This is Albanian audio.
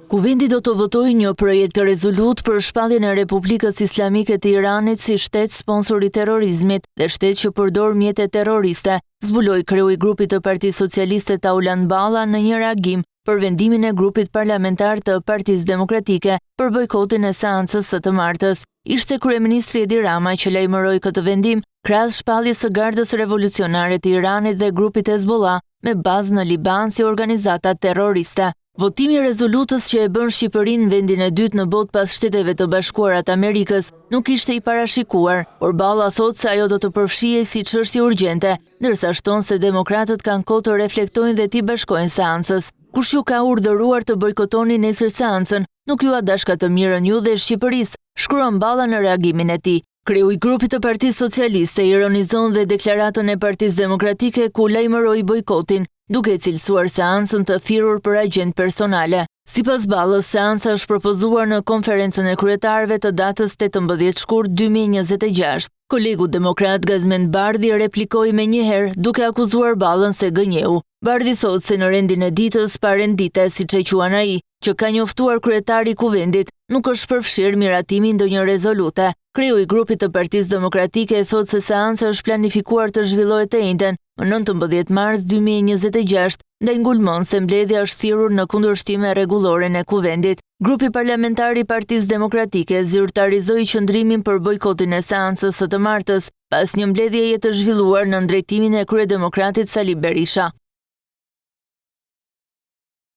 Kuvendi do të votojë një projekt rezolut për shpalljen e Republikës Islamike të Iranit si shtet sponsor i terrorizmit dhe shtet që përdor mjete terroriste, zbuloi kreu i grupit të Partisë Socialiste Taulan Balla në një reagim për vendimin e grupit parlamentar të Partisë Demokratike për bojkotin e seancës së të martës. Ishte kryeministri Edi Rama që lajmëroi këtë vendim krahas shpalljes së Gardës Revolucionare të Iranit dhe grupit Hezbollah me bazë në Liban si organizata terroriste. Votimi i rezolutës që e bën Shqipërinë vendin e dytë në botë pas Shteteve të Bashkuara të Amerikës nuk ishte i parashikuar, por Balla thotë se ajo do të përfshihej si çështje urgjente, ndërsa shton se demokratët kanë kohë të reflektojnë dhe t'i bashkojnë seancës. Kush ju ka urdhëruar të bojkotoni nesër seancën, nuk ju a dashka të mirën ju dhe Shqipërisë, shkruan Balla në reagimin e tij. Kreu i grupit të Partisë Socialiste ironizon dhe deklaratën e Partisë Demokratike ku lajmëroi bojkotin, duke cilësuar seancën të thirrur për agjend personale. Sipas Ballës, seanca është propozuar në konferencën e kryetarëve të datës 18 shkurt 2026. Kolegu demokrat Gazmend Bardhi replikoi menjëherë duke akuzuar Ballën se gënjeu. Bardhi thotë se në rendin e ditës pa rendite, siç e quan ai, që ka njoftuar kryetari i kuvendit, nuk është përfshirë miratimi ndonjë rezolute. Kreu i grupit të Partisë Demokratike thotë se seanca është planifikuar të zhvillohet të njëjtën më 19 mars 2026, ndaj ngulmon se mbledhja është thirrur në kundërshtim me rregulloren e kuvendit. Grupi parlamentar i Partisë Demokratike zyrtarizoi qëndrimin për bojkotin e seancës së të martës, pas një mbledhjeje të zhvilluar në drejtimin e kryedemokratit Sali Berisha.